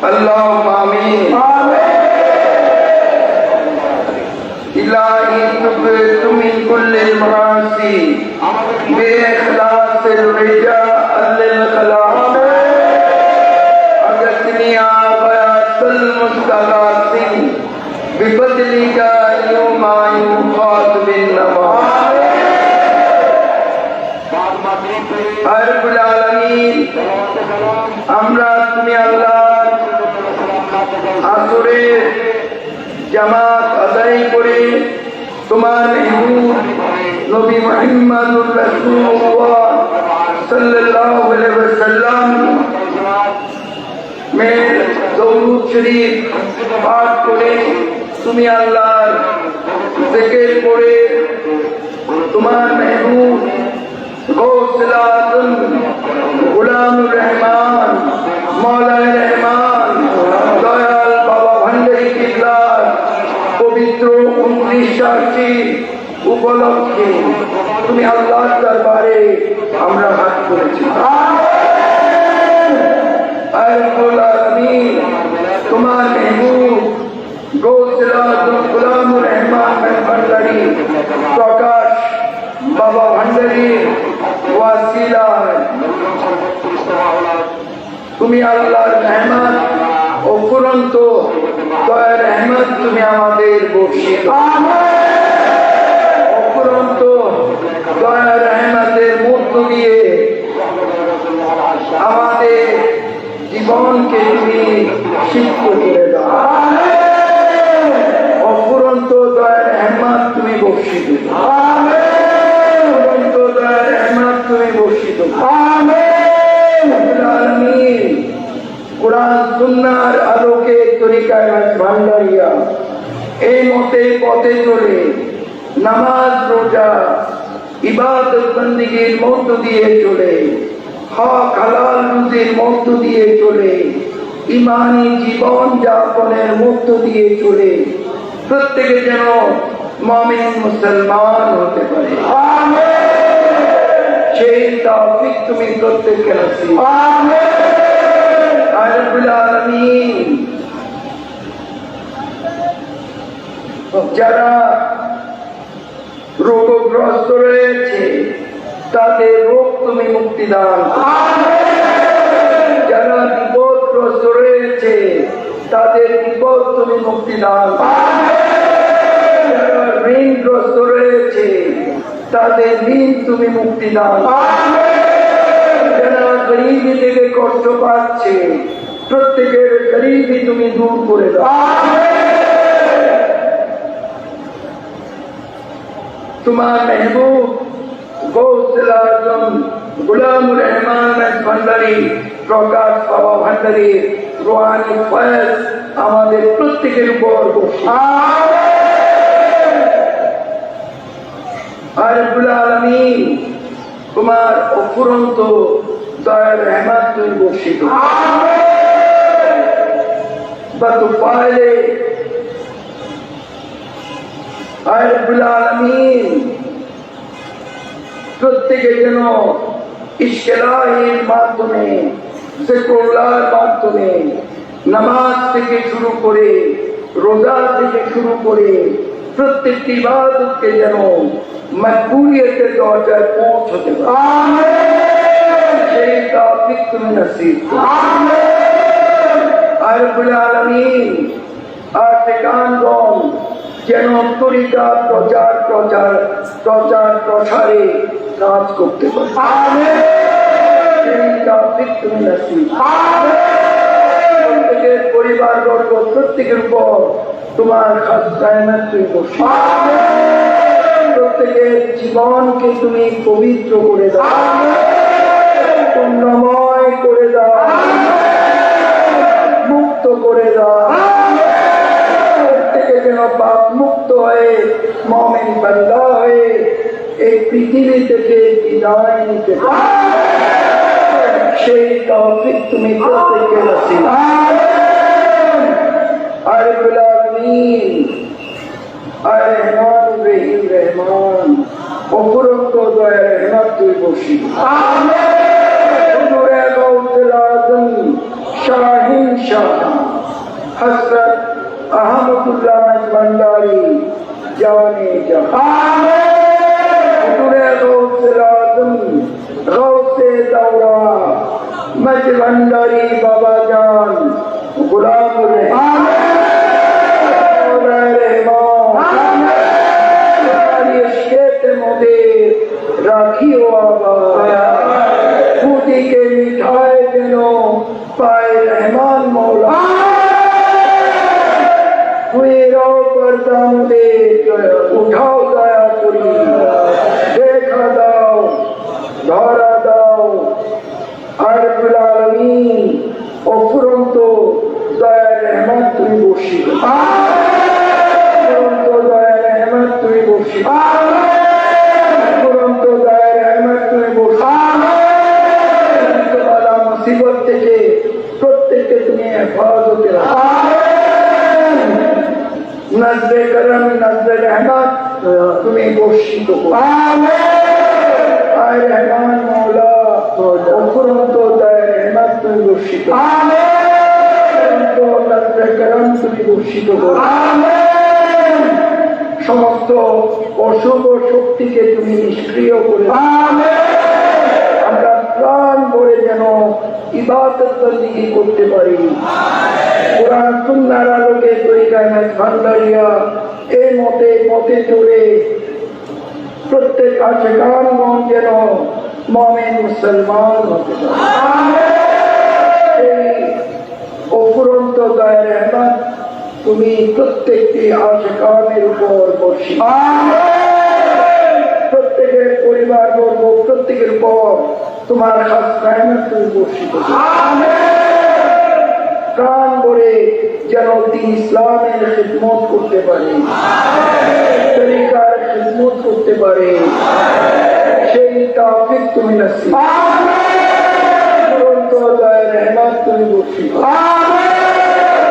اللهم آمين. إلهي تبت من كل المعاصي بإخلاص الرجاء للخلاق أغثني غياث المستغاثين بفضلك يوم يوقات بالنوى রব্বুল আলামিন। আমরা তুমি আল্লাহর আসরের জামাত আদায় করে তোমার মেহবুব নবী মুহাম্মদুর রাসূলুল্লাহ সাল্লাল্লাহু আলাইহি ওয়াসাল্লাম में দরুদ শরীফ পাঠ করে তুমি আল্লাহর জিকির করে তোমার মেহবুব গৌসুল আজম গোলামুর রহমান মওলানা রহমান দয়াল বাবা ভান্ডারী কিবলার পবিত্র 29 উপলক্ষে তুমি আল্লাহর দরবারে আমরা হাত করেছি। রব্বুল আলামিন তোমার মেহবুব গৌসুল আজম গোলামুর রহমান ভান্ডারী প্রকাশ বাবা ভান্ডারীর ওয়াসিলা তুমি আল্লাহর রহমত ও ফুরন্ত দয়ার রহমত তুমি আমাদের বর্ষিত অফুরন্ত দয়ার রহমতের মধ্য দিয়ে আমাদের জীবনকে তুমি সিদ্ধ করে দাও। অফুরন্ত দয়ার রহমত তুমি বর্ষিত কুরআন সুন্নাহর আলোকে তরিকায় ভান্ডারিয়া এই মতে পথে চলে নামাজ রোজা ইবাদত বন্দেগীর মধ্য দিয়ে চলে হক হালাল রুজির মধ্য দিয়ে চলে ঈমানি জীবন যাপনের মধ্য দিয়ে চলে প্রত্যেকে যেন মুমিন মুসলমান হতে পারে। সেই তৌফিক তুমি প্রত্যেককে নসিব আমিন। রব্বুল আলামিন যারা রোগগ্রস্ত রয়েছে তাদের রোগ তুমি মুক্তি দান যারা বিপদগ্রস্ত রয়েছে তাদের বিপদ তুমি মুক্তি দান যারা ঋণগ্রস্ত রয়েছে তাদের ঋণ তুমি মুক্তি দাও। যারা গরিবি থেকে কষ্ট পাচ্ছে প্রত্যেকের গরিবি তুমি দূর করে দাও। তোমার মেহবুব গৌসুল আজম গোলামুর রহমান ভান্ডারী প্রকাশ বাবা ভান্ডারীর রুহানি ফয়েজ আমাদের প্রত্যেকের উপর রব্বুল আলামিন তোমার অফুরন্ত দয়ার রহমত তুমি বর্ষিত পাইলে রব্বুল আলামিন প্রত্যেকে যেন ইশকেলাহির মাধ্যমে জিকরুল্লাহর মাধ্যমে নামাজ থেকে শুরু করে রোজা থেকে শুরু করে প্রত্যেকটি ইবাদতকে যেন মকবুলিয়তের দরজায় পৌঁছতে পারে সেই তৌফিক তুমি নসিব করো। রব্বুল আলামিন আশিকানগণ যেন তরিকা প্রসারে কাজ করতে পারে সেই তৌফিক তুমি নসিব করো। প্রত্যেকের পরিবারবর্গ প্রত্যেকের উপর তোমার খাস রহমত তুমি বর্ষিত প্রত্যেকের জীবনকে তুমি পবিত্র করে দাও পুণ্যময় করে দাও মুক্ত করে দাও প্রত্যেকে যেন পাপ মুক্ত হয়ে মুমিন বান্দা হয়ে এই পৃথিবী থেকে বিদায় নিতে পারে সেই তৌফিক তুমি প্রত্যেককে নসিব রব্বুল আলামিন রহমান রহিম রহমান অফুরন্ত দয়ার রহমত তুমি বর্ষিত হুজুরে গৌসুল আজম শাহিন শাহ हजरत अहमदुल्लाह भंडारी जाने जहां गौसे आजम गौसे दौरा मज भंडारी बाबा जान गुलाम राखियो खूटी के मिठाए दिनों पाए रहमान मौला पर दाम दे उठाओ दया करी देखा दाओ धरा दाओ आरबुल आलमीन অফুরন্ত দয়া রহমত তুমি বর্ষিত অফুরন্ত দয়া রহমত তুমি বর্ষিত অফুরন্ত দয়া রহমত তুমি বর্ষিত বালা মুসিবত থেকে প্রত্যেককে তুমি হেফাজতে রাখো नजरे करम नजरे रहमत तुम्हें घोषित हो आए रहमान मौला तो दया रहमत तुम्हें घोषित तो नजरे करम तुम्हें घोषित हो समस्त অশুভ শক্তিকে তুমি নিষ্ক্রিয় করে আমরা প্রাণ ভরে যেন ইবাদত বন্দেগী করতে পারি কোরআন সুন্নাহর আলোকে তরিকা ভান্ডারিয়া এই মতে চলে প্রত্যেক আশিকানগণ যেন মুমিন মুসলমান হতে পারে এই অফুরন্ত দয়া রহমত তুমি প্রত্যেকটি আশিকানের উপর বর্ষিত প্রত্যেকের পরিবার বর্গ প্রত্যেকের উপর তোমার খাস রহমত তুমি বর্ষিত প্রাণ ভরে যেন দিন ইসলামের খিদমত করতে পারে তরিকার খিদমত করতে পারে সেই তৌফিক তুমি নসিব অফুরন্ত দয়া রহমত তুমি বর্ষিত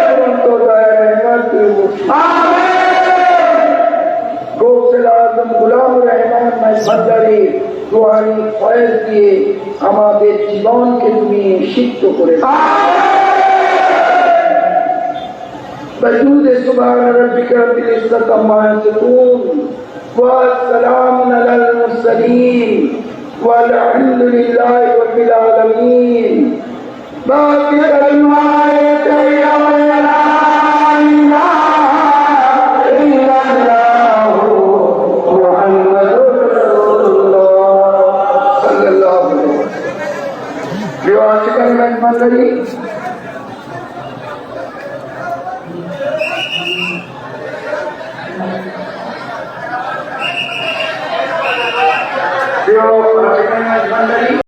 অফুরন্ত দয়া রহমত তুমি বর্ষিত গৌসে আজম গোলাম রহমান ভান্ডারী দুয়ারি ফয়েজ দিয়ে আমাদের জীবনকে তুমি সিদ্ধ করে بجود سبحان ربك رب العزة عما يصفون والسلام على المرسلين والحمد لله رب العالمين باقي كلمات يا لا إله إلا الله محمد رسول الله صلى الله عليه وسلم رواية كلمة مندري Yo, para que